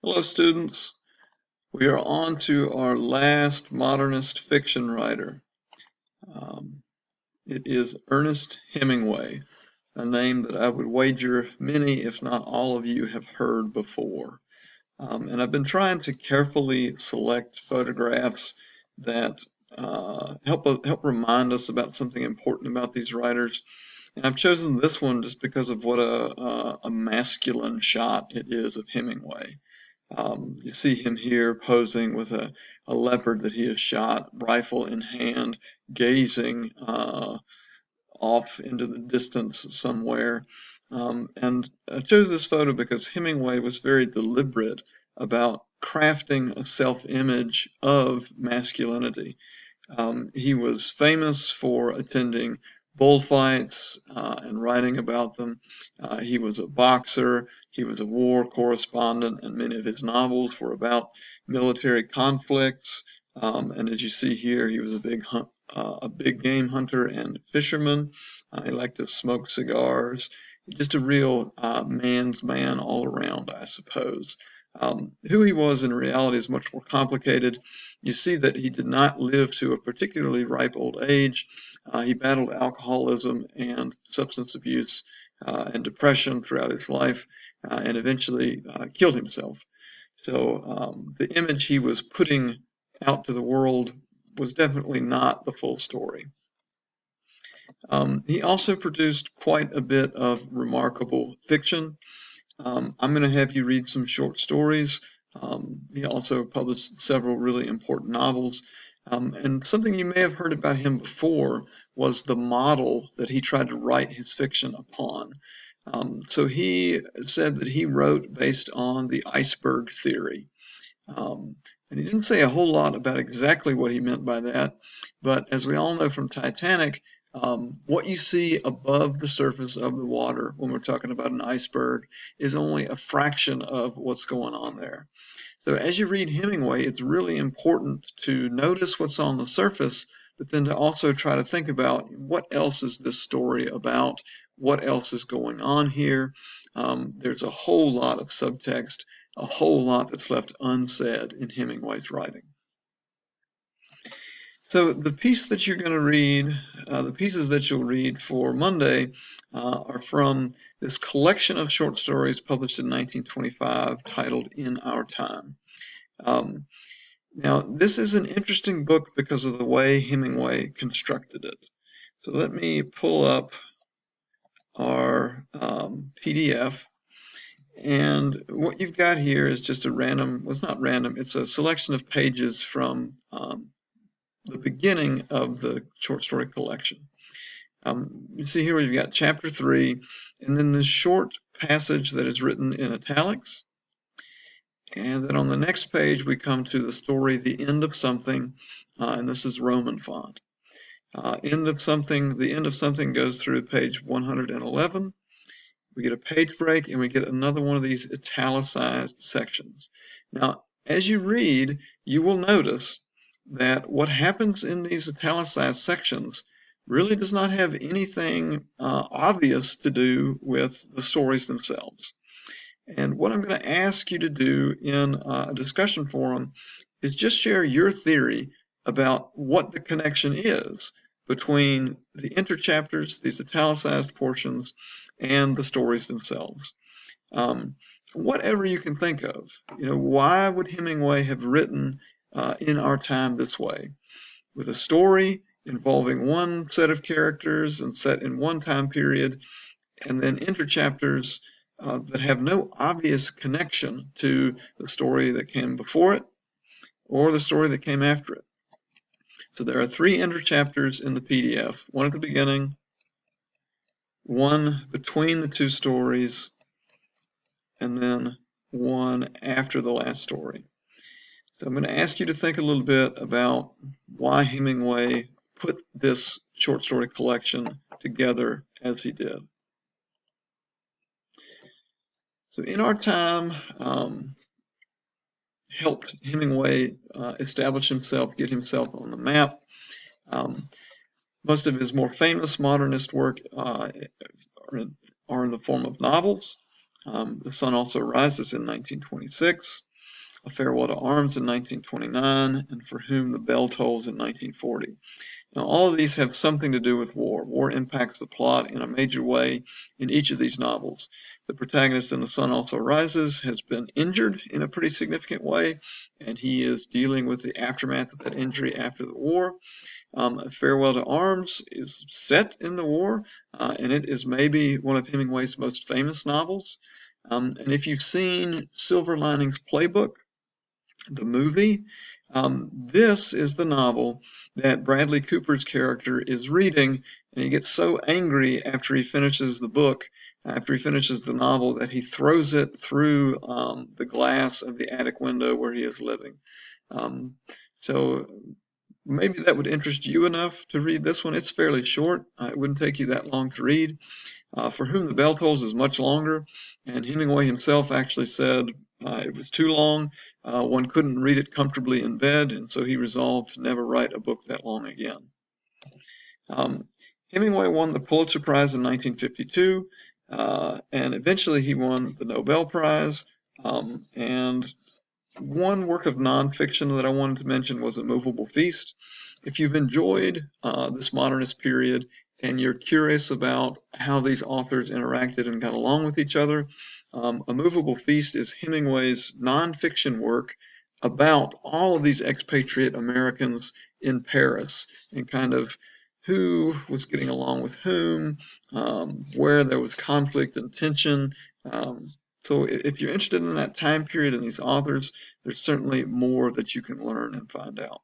Hello, students. We are on to our last modernist fiction writer. Um, it is Ernest Hemingway, a name that I would wager many, if not all of you, have heard before. And I've been trying to carefully select photographs that help remind us about something important about these writers. And I've chosen this one just because of what a masculine shot it is of Hemingway. You see him here posing with a leopard that he has shot, rifle in hand, gazing off into the distance somewhere. And I chose this photo because Hemingway was very deliberate about crafting a self-image of masculinity. He was famous for attending bullfights and writing about them. He was a boxer. He was a war correspondent, and many of his novels were about military conflicts. And as you see here, he was a big game hunter and fisherman. He liked to smoke cigars. Just a real man's man all around, I suppose. Who he was in reality is much more complicated. You see that he did not live to a particularly ripe old age. He battled alcoholism and substance abuse and depression throughout his life and eventually killed himself. So the image he was putting out to the world was definitely not the full story. He also produced quite a bit of remarkable fiction. I'm going to have you read some short stories. He also published several really important novels. And something you may have heard about him before was the model that he tried to write his fiction upon. So he said that he wrote based on the iceberg theory. And he didn't say a whole lot about exactly what he meant by that, but as we all know from Titanic, what you see above the surface of the water when we're talking about an iceberg is only a fraction of what's going on there. So as you read Hemingway, it's really important to notice what's on the surface, but then to also try to think about what else is this story about, what else is going on here. There's a whole lot of subtext, a whole lot that's left unsaid in Hemingway's writing. So the piece that you're going to read, the pieces that you'll read for Monday are from this collection of short stories published in 1925 titled In Our Time. Now, this is an interesting book because of the way Hemingway constructed it. So let me pull up our PDF. And what you've got here is just a random, well, it's not random, it's a selection of pages from the beginning of the short story collection. You see here we've got chapter 3, and then this short passage that is written in italics. And then on the next page, we come to the story, The End of Something, and this is Roman font. End of Something, The End of Something goes through page 111. We get a page break, and we get another one of these italicized sections. Now, as you read, you will notice that what happens in these italicized sections really does not have anything obvious to do with the stories themselves. And what I'm going to ask you to do in a discussion forum is just share your theory about what the connection is between the interchapters, these italicized portions, and the stories themselves. Whatever you can think of. Why would Hemingway have written In Our Time this way? With a story involving one set of characters and set in one time period, and then interchapters that have no obvious connection to the story that came before it or the story that came after it. So there are 3 interchapters in the PDF, one at the beginning, one between the 2 stories, and then one after the last story. So I'm going to ask you to think a little bit about why Hemingway put this short story collection together as he did. So In Our Time helped Hemingway establish himself, get himself on the map. Most of his more famous modernist work are in the form of novels. The Sun Also Rises in 1926. A Farewell to Arms in 1929, and For Whom the Bell Tolls in 1940. Now, all of these have something to do with war. War impacts the plot in a major way in each of these novels. The protagonist in The Sun Also Rises has been injured in a pretty significant way, and he is dealing with the aftermath of that injury after the war. A Farewell to Arms is set in the war, and it is maybe one of Hemingway's most famous novels. And if you've seen Silver Linings Playbook, the movie, this is the novel that Bradley Cooper's character is reading, and he gets so angry after he finishes the book, after he finishes the novel, that he throws it through the glass of the attic window where he is living. So maybe that would interest you enough to read this one. It's fairly short. It wouldn't take you that long to read. For Whom the Bell Tolls is much longer, and Hemingway himself actually said it was too long. One couldn't read it comfortably in bed, and so he resolved to never write a book that long again. Hemingway won the Pulitzer Prize in 1952, and eventually he won the Nobel Prize. And one work of nonfiction that I wanted to mention was A Movable Feast. If you've enjoyed this modernist period and you're curious about how these authors interacted and got along with each other, A Movable Feast is Hemingway's nonfiction work about all of these expatriate Americans in Paris and kind of who was getting along with whom, where there was conflict and tension. So if you're interested in that time period and these authors, there's certainly more that you can learn and find out.